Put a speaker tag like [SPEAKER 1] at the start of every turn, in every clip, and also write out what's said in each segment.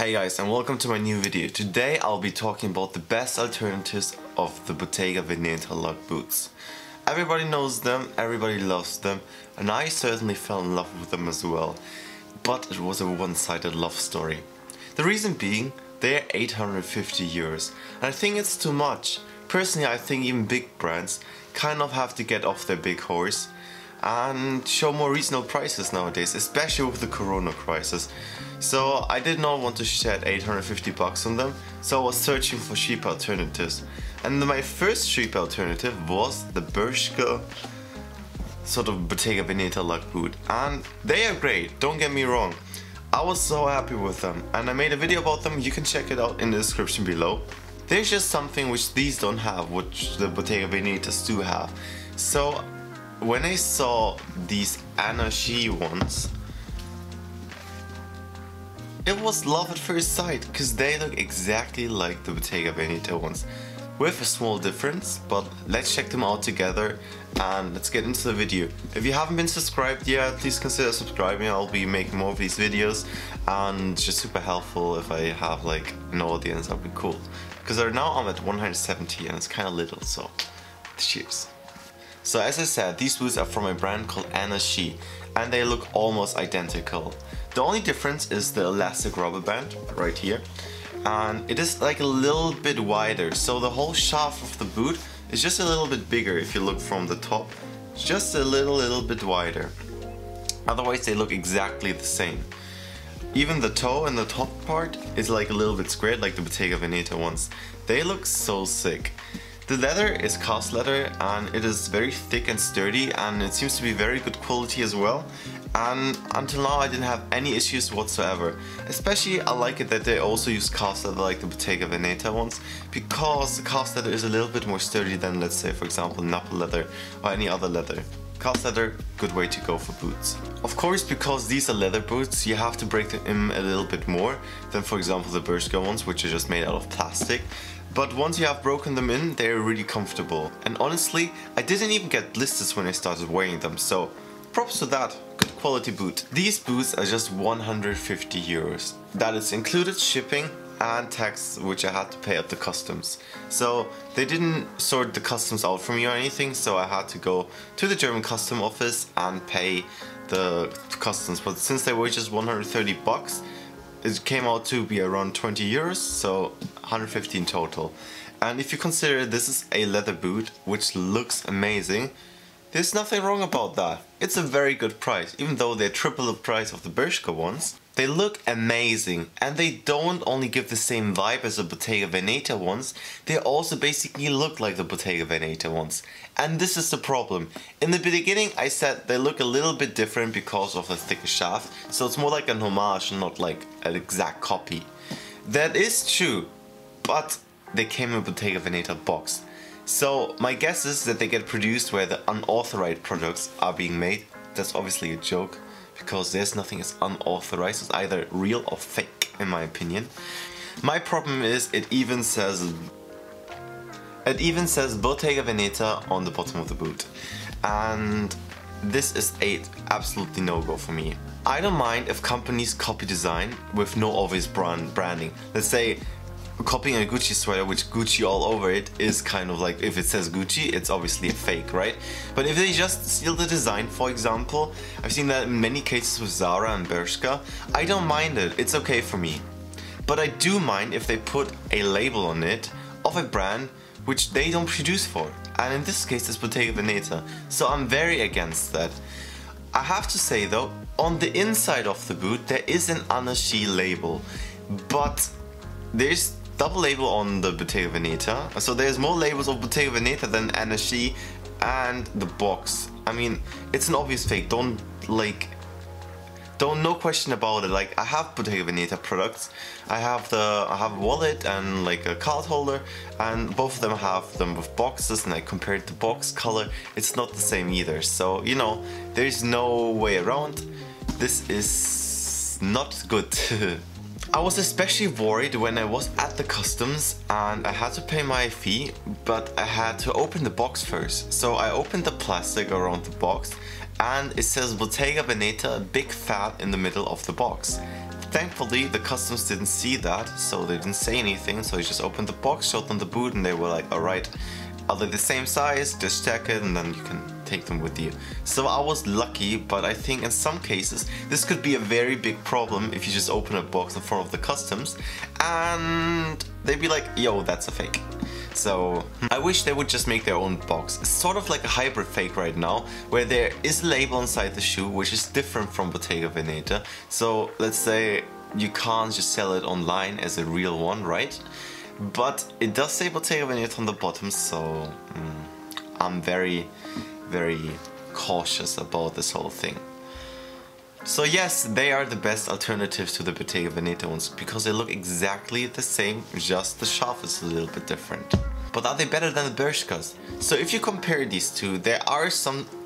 [SPEAKER 1] Hey guys, and welcome to my new video. Today I'll be talking about the best alternatives of the Bottega Veneta Lug boots. Everybody knows them, everybody loves them, and I certainly fell in love with them as well. But it was a one-sided love story. The reason being, they're 850 euros, and I think it's too much. Personally, I think even big brands kind of have to get off their big horse and show more reasonable prices nowadays, especially with the corona crisis. So I did not want to shed 850 bucks on them, so I was searching for cheap alternatives. And my first cheap alternative was the Bershka sort of Bottega Veneta Lug boot, and they are great, don't get me wrong. I was so happy with them, and I made a video about them. You can check it out in the description below. There's just something which these don't have, which the Bottega Venetas do have. So when I saw these Xi ones, it was love at first sight, because they look exactly like the Bottega Veneta ones, with a small difference. But let's check them out together and let's get into the video. If you haven't been subscribed yet, please consider subscribing. I'll be making more of these videos, and it's just super helpful if I have like an audience. That'd be cool, because right now I'm at 170 and it's kind of little, so cheers. So as I said, these boots are from a brand called Xi, and they look almost identical. The only difference is the elastic rubber band right here, and it is like a little bit wider, so the whole shaft of the boot is just a little bit bigger. If you look from the top, it's just a little bit wider. Otherwise they look exactly the same. Even the toe and the top part is like a little bit squared like the Bottega Veneta ones. They look so sick. The leather is cast leather, and it is very thick and sturdy, and it seems to be very good quality as well. And until now I didn't have any issues whatsoever. Especially I like it that they also use cast leather like the Bottega Veneta ones, because the cast leather is a little bit more sturdy than, let's say, for example, Nappa leather or any other leather. Cast leather, good way to go for boots. Of course, because these are leather boots, you have to break them in a little bit more than, for example, the Bershka ones, which are just made out of plastic. But once you have broken them in, they're really comfortable. And honestly, I didn't even get blisters when I started wearing them, so props to that. Good quality boot. These boots are just 150 euros. That is included shipping and tax, which I had to pay at the customs. So they didn't sort the customs out for me or anything, so I had to go to the German custom office and pay the customs. But since they were just 130 bucks, it came out to be around 20 euros, so 150 in total. And if you consider this is a leather boot, which looks amazing, there's nothing wrong about that. It's a very good price, even though they're triple the price of the Bershka ones. They look amazing, and they don't only give the same vibe as the Bottega Veneta ones, they also basically look like the Bottega Veneta ones. And this is the problem. In the beginning I said they look a little bit different because of the thicker shaft, so it's more like an homage, not like an exact copy. That is true, but they came in a Bottega Veneta box. So my guess is that they get produced where the unauthorized products are being made. That's obviously a joke, because there's nothing as unauthorized. It's either real or fake, in my opinion. My problem is it even says Bottega Veneta on the bottom of the boot, and this is absolutely no-go for me. I don't mind if companies copy design with no obvious branding. Let's say copying a Gucci sweater with Gucci all over it is kind of like, if it says Gucci, it's obviously a fake, right? But if they just steal the design, for example, I've seen that in many cases with Zara and Bershka, I don't mind it, it's okay for me. But I do mind if they put a label on it of a brand which they don't produce for. And in this case it's Bottega Veneta, so I'm very against that. I have to say though, on the inside of the boot there is an Xi label, but there's double label on the Bottega Veneta, so there's more labels of Bottega Veneta than Xi and the box. I mean, it's an obvious fake, no question about it. Like, I have Bottega Veneta products, I have a wallet and like a card holder, and both of them have them with boxes, and I compared the box color, it's not the same either. So, you know, there's no way around. This is not good. I was especially worried when I was at the customs and I had to pay my fee, but I had to open the box first. So I opened the plastic around the box and it says Bottega Veneta big fat in the middle of the box. thankfully the customs didn't see that, so they didn't say anything, so I just opened the box, showed them the boot, and they were like, alright, are they the same size? Just check it and then you can take them with you. So I was lucky, but I think in some cases this could be a very big problem if you just open a box in front of the customs and they'd be like, yo, that's a fake. So I wish they would just make their own box. It's sort of like a hybrid fake right now, where there is a label inside the shoe which is different from Bottega Veneta. So let's say you can't just sell it online as a real one, right? But it does say Bottega Veneta on the bottom, so I'm very cautious about this whole thing. So yes, they are the best alternatives to the Bottega Veneta ones because they look exactly the same, just the shaft is a little bit different. But are they better than the Bershkas? So if you compare these two, there are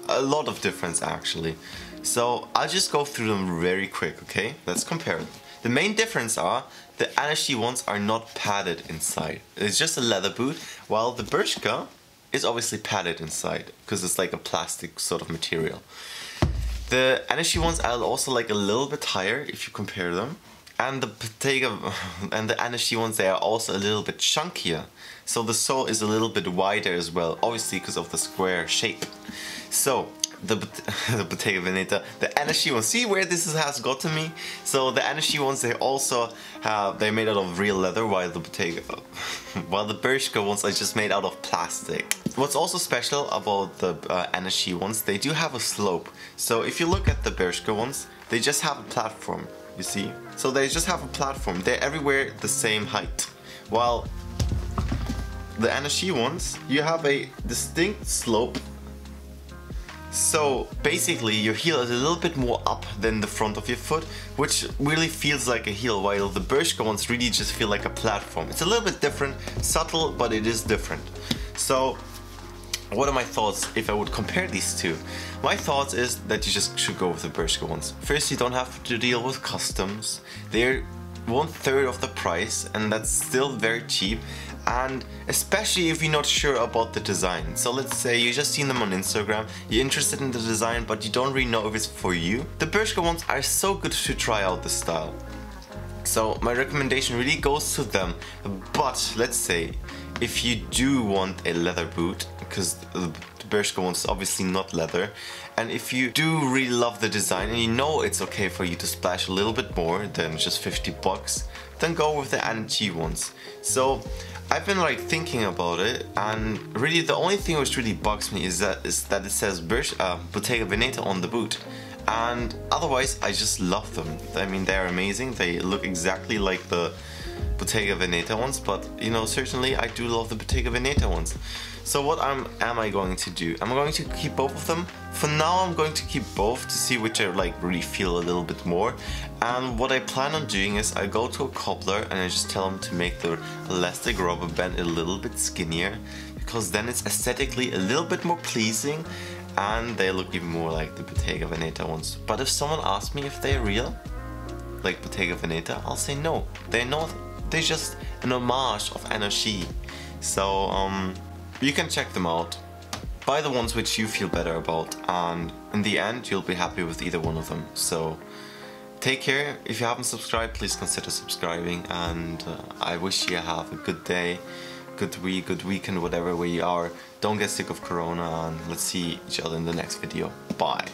[SPEAKER 1] a lot of difference actually. So I'll just go through them very quick, okay? Let's compare them. The main difference are the Anashi ones are not padded inside. It's just a leather boot, while the Bershka is obviously padded inside because it's like a plastic sort of material. The Anashi ones are also like a little bit higher if you compare them, and the Bottega and the Anashi ones, they are also a little bit chunkier, so the sole is a little bit wider as well, obviously because of the square shape. So the Bottega Veneta, the Anashi ones, see where this has gotten me? So the Anashi ones, they're made out of real leather, while the Bershka ones are just made out of plastic. What's also special about the Anashi ones, they do have a slope. So if you look at the Bershka ones, they just have a platform, you see? So they just have a platform, they're everywhere the same height. While the Anashi ones, you have a distinct slope. So basically your heel is a little bit more up than the front of your foot, which really feels like a heel, while the Bershka ones really just feel like a platform. It's a little bit different, subtle, but it is different. So what are my thoughts if I would compare these two? My thoughts is that you just should go with the Bershka ones. First, you don't have to deal with customs. They're 1/3 of the price, and that's still very cheap. And especially if you're not sure about the design. So let's say you just seen them on Instagram, you're interested in the design, but you don't really know if it's for you. The Bershka ones are so good to try out the style. So my recommendation really goes to them. But let's say if you do want a leather boot, because the Bershka one's obviously not leather, and if you do really love the design and you know it's okay for you to splash a little bit more than just 50 bucks, then go with the Anashi ones. So I've been like thinking about it, and really the only thing which really bugs me is that it says Bottega Veneta on the boot. And otherwise I just love them. I mean, they're amazing, they look exactly like the Bottega Veneta ones, but you know, certainly I do love the Bottega Veneta ones. So what am I going to do? I'm going to keep both of them. For now I'm going to keep both to see which I like really feel a little bit more. And what I plan on doing is I go to a cobbler and I just tell him to make the elastic rubber band a little bit skinnier, because then it's aesthetically a little bit more pleasing and they look even more like the Bottega Veneta ones. But if someone asks me if they're real, like Bottega Veneta, I'll say no, they're not. They're just an homage of Anashi. So you can check them out. Buy the ones which you feel better about, and in the end you'll be happy with either one of them. So take care. If you haven't subscribed, please consider subscribing, and I wish you have a good day, good week, good weekend, whatever where you are. Don't get sick of Corona, and let's see each other in the next video. Bye.